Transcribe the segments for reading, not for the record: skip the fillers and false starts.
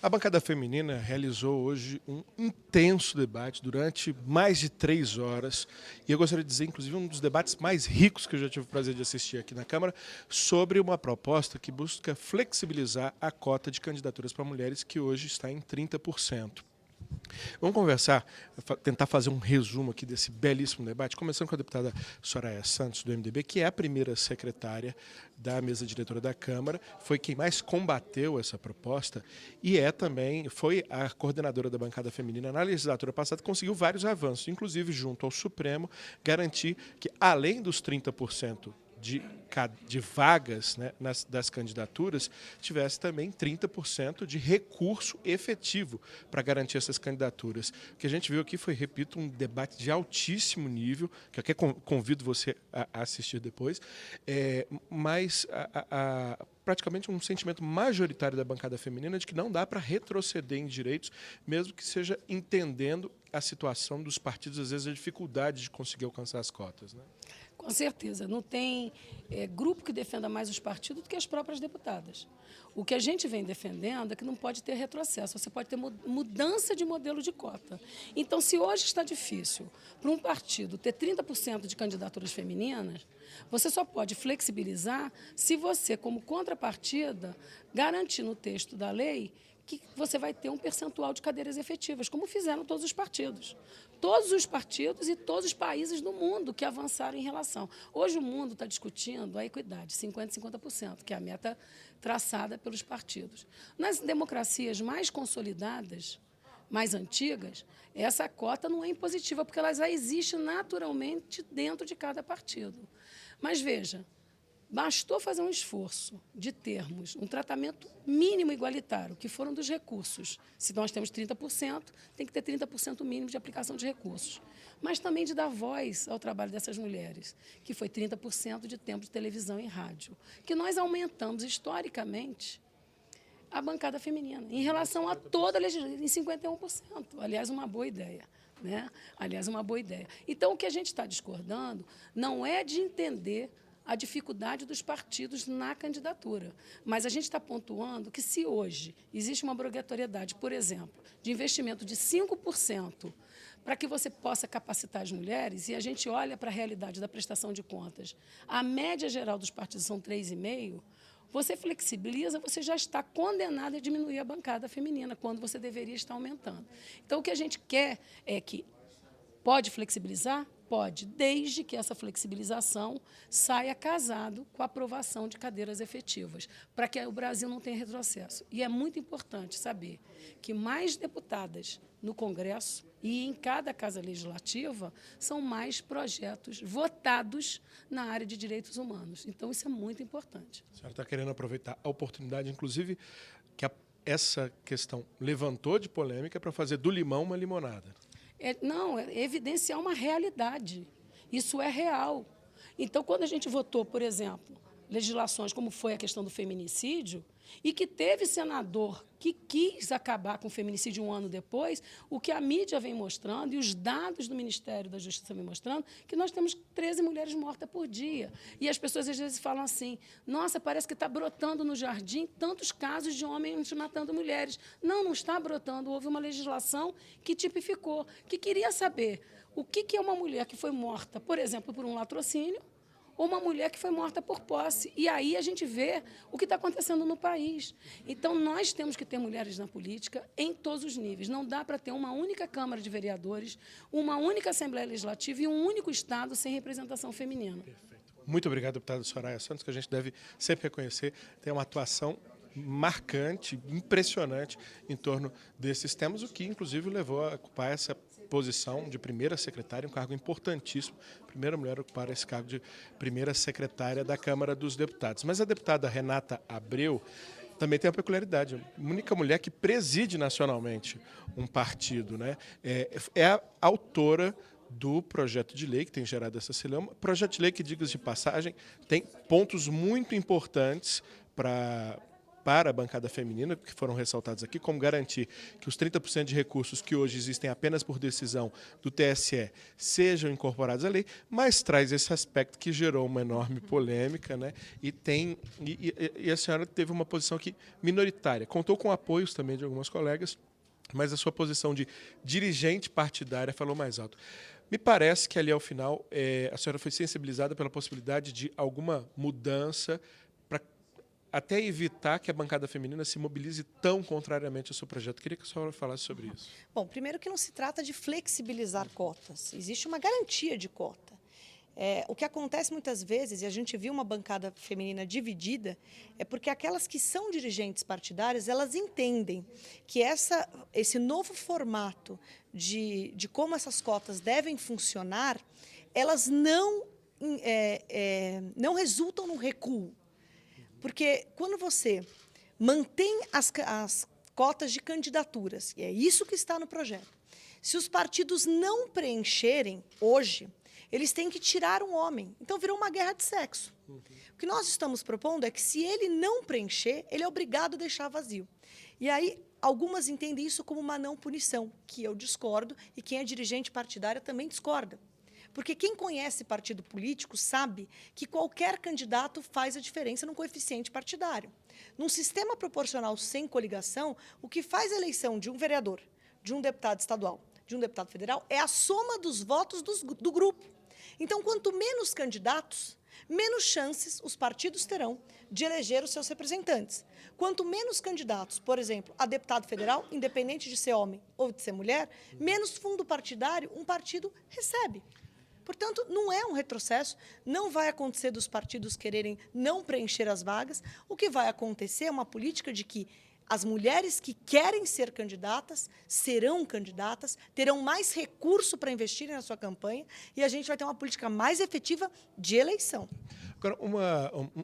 A bancada feminina realizou hoje um intenso debate durante mais de 3 horas. E eu gostaria de dizer, inclusive, um dos debates mais ricos que eu já tive o prazer de assistir aqui na Câmara, sobre uma proposta que busca flexibilizar a cota de candidaturas para mulheres, que hoje está em 30%. Vamos conversar, tentar fazer um resumo aqui desse belíssimo debate, começando com a deputada Soraya Santos, do MDB, que é a primeira secretária da mesa diretora da Câmara, foi quem mais combateu essa proposta e foi a coordenadora da bancada feminina na legislatura passada, conseguiu vários avanços, inclusive junto ao Supremo, garantir que, além dos 30% de vagas, né, das candidaturas, tivesse também 30% de recurso efetivo para garantir essas candidaturas. O que a gente viu aqui foi, repito, um debate de altíssimo nível, que eu até convido você a assistir depois, mas praticamente um sentimento majoritário da bancada feminina de que não dá para retroceder em direitos, mesmo que seja entendendo a situação dos partidos, às vezes a dificuldade de conseguir alcançar as cotas, né? Com certeza. Não tem grupo que defenda mais os partidos do que as próprias deputadas. O que a gente vem defendendo é que não pode ter retrocesso, você pode ter mudança de modelo de cota. Então, se hoje está difícil para um partido ter 30% de candidaturas femininas, você só pode flexibilizar se você, como contrapartida, garantir no texto da lei que você vai ter um percentual de cadeiras efetivas, como fizeram todos os partidos. Todos os partidos e todos os países do mundo que avançaram em relação. Hoje o mundo está discutindo a equidade, 50% e 50%, que é a meta traçada pelos partidos. Nas democracias mais consolidadas, mais antigas, essa cota não é impositiva, porque ela já existe naturalmente dentro de cada partido. Mas, veja, bastou fazer um esforço de termos um tratamento mínimo igualitário, que foram dos recursos. Se nós temos 30%, tem que ter 30% mínimo de aplicação de recursos. Mas também de dar voz ao trabalho dessas mulheres, que foi 30% de tempo de televisão e rádio, que nós aumentamos historicamente a bancada feminina, em relação a toda a legislação, em 51%. Aliás, uma boa ideia. Né? Aliás, uma boa ideia. Então, o que a gente está discordando não é de entender a dificuldade dos partidos na candidatura. Mas a gente está pontuando que, se hoje existe uma obrigatoriedade, por exemplo, de investimento de 5% para que você possa capacitar as mulheres, e a gente olha para a realidade da prestação de contas, a média geral dos partidos são 3,5%, você flexibiliza, você já está condenado a diminuir a bancada feminina, quando você deveria estar aumentando. Então, o que a gente quer é que pode flexibilizar? Pode, desde que essa flexibilização saia casado com a aprovação de cadeiras efetivas, para que o Brasil não tenha retrocesso. E é muito importante saber que mais deputadas no Congresso e em cada casa legislativa são mais projetos votados na área de direitos humanos. Então, isso é muito importante. A senhora está querendo aproveitar a oportunidade, inclusive, que essa questão levantou de polêmica para fazer do limão uma limonada. Não, é evidenciar uma realidade. Isso é real. Então, quando a gente votou, por exemplo, legislações como foi a questão do feminicídio, e que teve senador que quis acabar com o feminicídio um ano depois, o que a mídia vem mostrando e os dados do Ministério da Justiça vem mostrando, que nós temos 13 mulheres mortas por dia. E as pessoas, às vezes, falam assim, nossa, parece que está brotando no jardim tantos casos de homens matando mulheres. Não, não está brotando. Houve uma legislação que tipificou, que queria saber o que é uma mulher que foi morta, por exemplo, por um latrocínio, ou uma mulher que foi morta por posse. E aí a gente vê o que está acontecendo no país. Então, nós temos que ter mulheres na política em todos os níveis. Não dá para ter uma única Câmara de Vereadores, uma única Assembleia Legislativa e um único Estado sem representação feminina. Perfeito. Muito obrigado, deputada Soraya Santos, que a gente deve sempre reconhecer, tem uma atuação marcante, impressionante em torno desses temas, o que, inclusive, levou a ocupar essa posição de primeira secretária, um cargo importantíssimo, primeira mulher a ocupar esse cargo de primeira secretária da Câmara dos Deputados. Mas a deputada Renata Abreu também tem uma peculiaridade, a única mulher que preside nacionalmente um partido, né? É a autora do projeto de lei que tem gerado essa celeuma, projeto de lei que, diga-se de passagem, tem pontos muito importantes para para a bancada feminina, que foram ressaltados aqui, como garantir que os 30% de recursos que hoje existem apenas por decisão do TSE sejam incorporados à lei, mas traz esse aspecto que gerou uma enorme polêmica, né? E a senhora teve uma posição aqui minoritária. Contou com apoios também de algumas colegas, mas a sua posição de dirigente partidária falou mais alto. Me parece que ali ao final a senhora foi sensibilizada pela possibilidade de alguma mudança para até evitar que a bancada feminina se mobilize tão contrariamente ao seu projeto. Queria que a senhora falasse sobre isso. Bom, primeiro que não se trata de flexibilizar cotas, existe uma garantia de cota. O que acontece muitas vezes, e a gente viu uma bancada feminina dividida, é porque aquelas que são dirigentes partidárias, elas entendem que esse novo formato de como essas cotas devem funcionar, elas não resultam num recuo. Porque quando você mantém as cotas de candidaturas, e é isso que está no projeto, se os partidos não preencherem hoje, eles têm que tirar um homem. Então, virou uma guerra de sexo. O que nós estamos propondo é que, se ele não preencher, ele é obrigado a deixar vazio. E aí, algumas entendem isso como uma não punição, que eu discordo, e quem é dirigente partidária também discorda. Porque quem conhece partido político sabe que qualquer candidato faz a diferença no coeficiente partidário. Num sistema proporcional sem coligação, o que faz a eleição de um vereador, de um deputado estadual, de um deputado federal, é a soma dos votos do grupo. Então, quanto menos candidatos, menos chances os partidos terão de eleger os seus representantes. Quanto menos candidatos, por exemplo, a deputado federal, independente de ser homem ou de ser mulher, menos fundo partidário um partido recebe. Portanto, não é um retrocesso, não vai acontecer dos partidos quererem não preencher as vagas. O que vai acontecer é uma política de que as mulheres que querem ser candidatas serão candidatas, terão mais recurso para investirem na sua campanha e a gente vai ter uma política mais efetiva de eleição. Agora,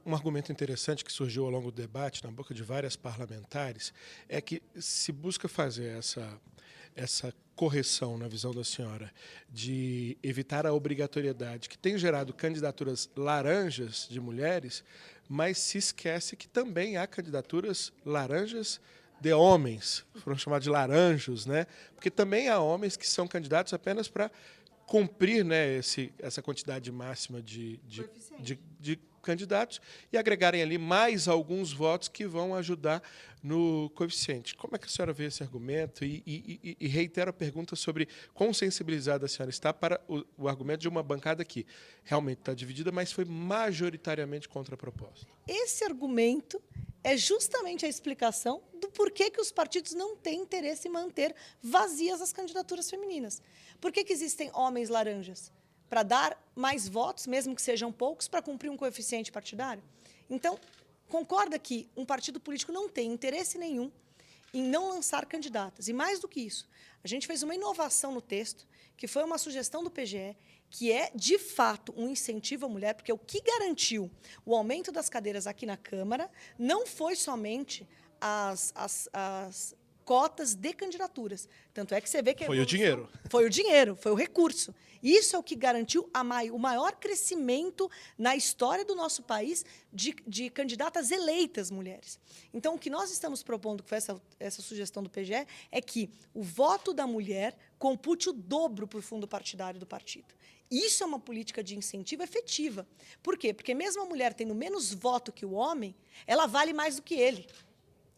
um argumento interessante que surgiu ao longo do debate, na boca de várias parlamentares, é que se busca fazer essa correção, na visão da senhora, de evitar a obrigatoriedade, que tem gerado candidaturas laranjas de mulheres, mas se esquece que também há candidaturas laranjas de homens, foram chamados de laranjos, né? Porque também há homens que são candidatos apenas para cumprir, né, essa quantidade máxima de candidatos e agregarem ali mais alguns votos que vão ajudar no coeficiente. Como é que a senhora vê esse argumento? E reitero a pergunta sobre quão sensibilizada a senhora está para o argumento de uma bancada que realmente está dividida, mas foi majoritariamente contra a proposta. Esse argumento é justamente a explicação do porquê que os partidos não têm interesse em manter vazias as candidaturas femininas. Por que existem homens laranjas? Para dar mais votos, mesmo que sejam poucos, para cumprir um coeficiente partidário? Então, concorda que um partido político não tem interesse nenhum em não lançar candidatas. E mais do que isso, a gente fez uma inovação no texto, que foi uma sugestão do PGE, que é, de fato, um incentivo à mulher, porque o que garantiu o aumento das cadeiras aqui na Câmara não foi somente as cotas de candidaturas. Tanto é que você vê que... Foi o dinheiro. Foi o dinheiro, foi o recurso. Isso é o que garantiu o maior crescimento na história do nosso país de candidatas eleitas mulheres. Então, o que nós estamos propondo, que foi essa sugestão do PGE, é que o voto da mulher compute o dobro para o fundo partidário do partido. Isso é uma política de incentivo efetiva. Por quê? Porque mesmo a mulher tendo menos voto que o homem, ela vale mais do que ele.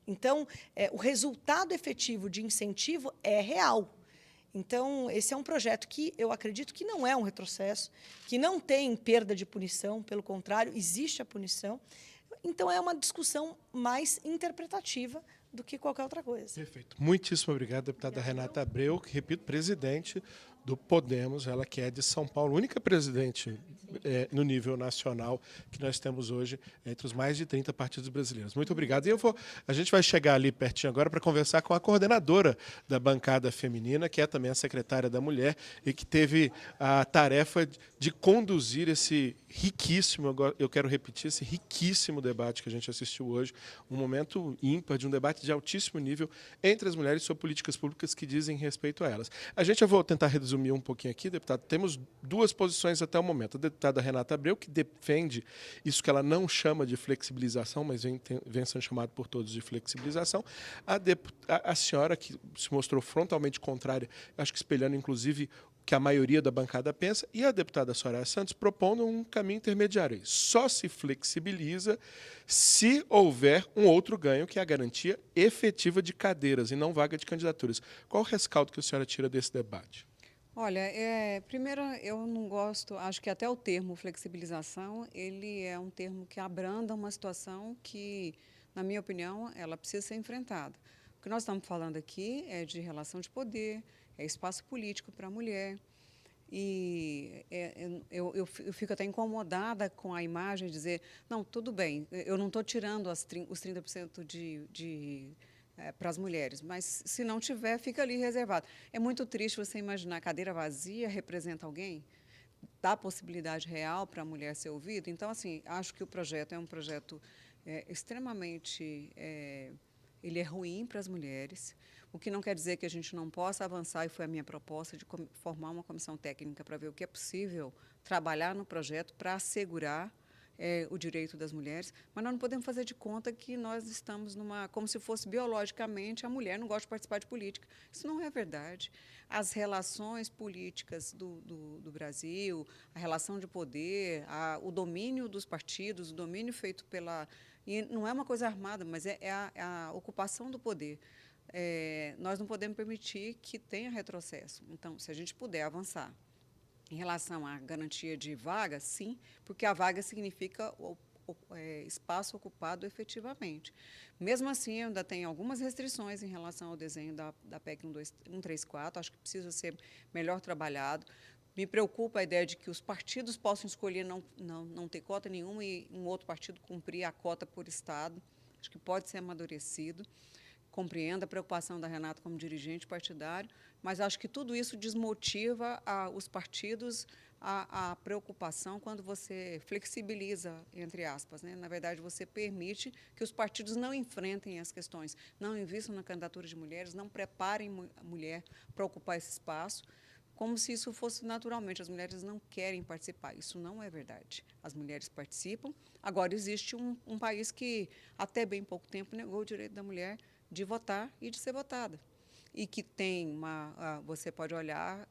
Então, o resultado efetivo de incentivo é real. Então, esse é um projeto que eu acredito que não é um retrocesso, que não tem perda de punição, pelo contrário, existe a punição. Então, é uma discussão mais interpretativa do que qualquer outra coisa. Perfeito. Muitíssimo obrigado, deputada Renata Abreu, que, repito, presidente do Podemos, ela que é de São Paulo, única presidente no nível nacional que nós temos hoje entre os mais de 30 partidos brasileiros. Muito obrigado. E a gente vai chegar ali pertinho agora para conversar com a coordenadora da bancada feminina, que é também a secretária da Mulher e que teve a tarefa de conduzir esse riquíssimo, eu quero repetir, esse riquíssimo debate que a gente assistiu hoje, um momento ímpar de um debate de altíssimo nível entre as mulheres sobre políticas públicas que dizem respeito a elas. A gente, eu vou tentar reduzir resumir um pouquinho aqui, deputado, temos duas posições até o momento. A deputada Renata Abreu, que defende isso que ela não chama de flexibilização, mas vem sendo chamado por todos de flexibilização. A senhora, que se mostrou frontalmente contrária, acho que espelhando, inclusive, que a maioria da bancada pensa, e a deputada Soraya Santos propondo um caminho intermediário. Só se flexibiliza se houver um outro ganho, que é a garantia efetiva de cadeiras e não vaga de candidaturas. Qual o rescaldo que a senhora tira desse debate? Olha, primeiro, eu não gosto, acho que até o termo flexibilização, ele é um termo que abranda uma situação que, na minha opinião, ela precisa ser enfrentada. O que nós estamos falando aqui é de relação de poder, é espaço político para a mulher. E eu fico até incomodada com a imagem de dizer, não, tudo bem, eu não estou tirando os 30% para as mulheres, mas se não tiver, fica ali reservado. É muito triste você imaginar a cadeira vazia representa alguém, dá possibilidade real para a mulher ser ouvida. Então, assim, acho que o projeto é um projeto extremamente... ele é ruim para as mulheres, o que não quer dizer que a gente não possa avançar, e foi a minha proposta de formar uma comissão técnica para ver o que é possível trabalhar no projeto para assegurar o direito das mulheres, mas nós não podemos fazer de conta que nós estamos como se fosse biologicamente a mulher não gosta de participar de política. Isso não é verdade. As relações políticas do Brasil, a relação de poder, o domínio dos partidos, o domínio feito pela... E não é uma coisa armada, mas é a ocupação do poder. Nós não podemos permitir que tenha retrocesso. Então, se a gente puder avançar em relação à garantia de vaga, sim, porque a vaga significa espaço ocupado efetivamente. Mesmo assim, eu ainda tenho algumas restrições em relação ao desenho da PEC 134, acho que precisa ser melhor trabalhado. Me preocupa a ideia de que os partidos possam escolher não ter cota nenhuma e um outro partido cumprir a cota por Estado. Acho que pode ser amadurecido. Compreendo a preocupação da Renata como dirigente partidário, mas acho que tudo isso desmotiva os partidos a preocupação quando você flexibiliza, entre aspas, né? Na verdade, você permite que os partidos não enfrentem as questões, não invistam na candidatura de mulheres, não preparem a mulher para ocupar esse espaço, como se isso fosse naturalmente. As mulheres não querem participar. Isso não é verdade. As mulheres participam. Agora, existe um país que, até bem pouco tempo, negou o direito da mulher de votar e de ser votada. E que tem você pode olhar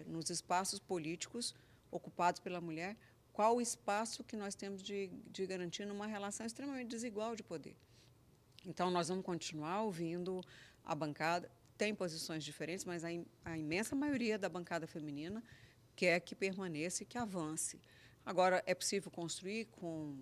nos espaços políticos ocupados pela mulher, qual o espaço que nós temos de garantir numa relação extremamente desigual de poder. Então, nós vamos continuar ouvindo a bancada. Tem posições diferentes, mas a imensa maioria da bancada feminina quer que permaneça e que avance. Agora, é possível construir,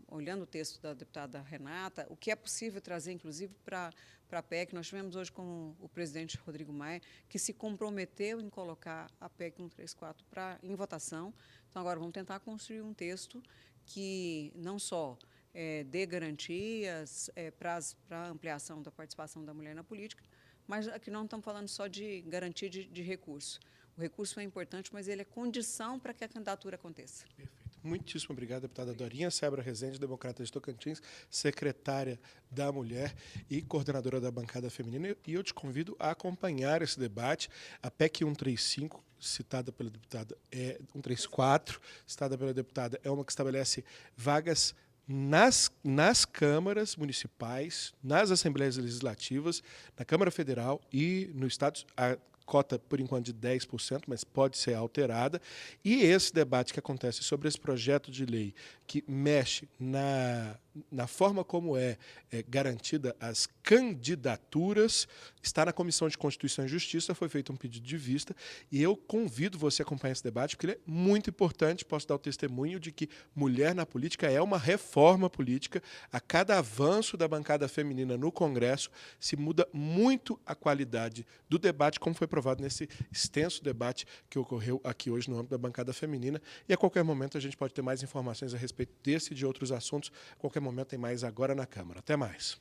olhando o texto da deputada Renata, o que é possível trazer, inclusive, para a PEC. Nós tivemos hoje com o presidente Rodrigo Maia, que se comprometeu em colocar a PEC 134 em votação. Então, agora vamos tentar construir um texto que não só dê garantias para a ampliação da participação da mulher na política, mas aqui não estamos falando só de garantia de recurso. O recurso é importante, mas ele é condição para que a candidatura aconteça. Perfeito. Muitíssimo obrigado, deputada Dorinha Seabra Rezende, democrata de Tocantins, secretária da Mulher e coordenadora da bancada feminina. E eu te convido a acompanhar esse debate. A PEC 135, citada pela deputada, 134, citada pela deputada, é uma que estabelece vagas nas câmaras municipais, nas assembleias legislativas, na Câmara Federal e no Estado. A cota, por enquanto, de 10%, mas pode ser alterada. E esse debate que acontece sobre esse projeto de lei que mexe na forma como é garantida as candidaturas, está na Comissão de Constituição e Justiça, foi feito um pedido de vista, e eu convido você a acompanhar esse debate, porque ele é muito importante. Posso dar o testemunho de que mulher na política é uma reforma política. A cada avanço da bancada feminina no Congresso, se muda muito a qualidade do debate, como foi provado nesse extenso debate que ocorreu aqui hoje no âmbito da bancada feminina. E a qualquer momento a gente pode ter mais informações a respeito desse e de outros assuntos. A qualquer momento tem mais agora na Câmara. Até mais.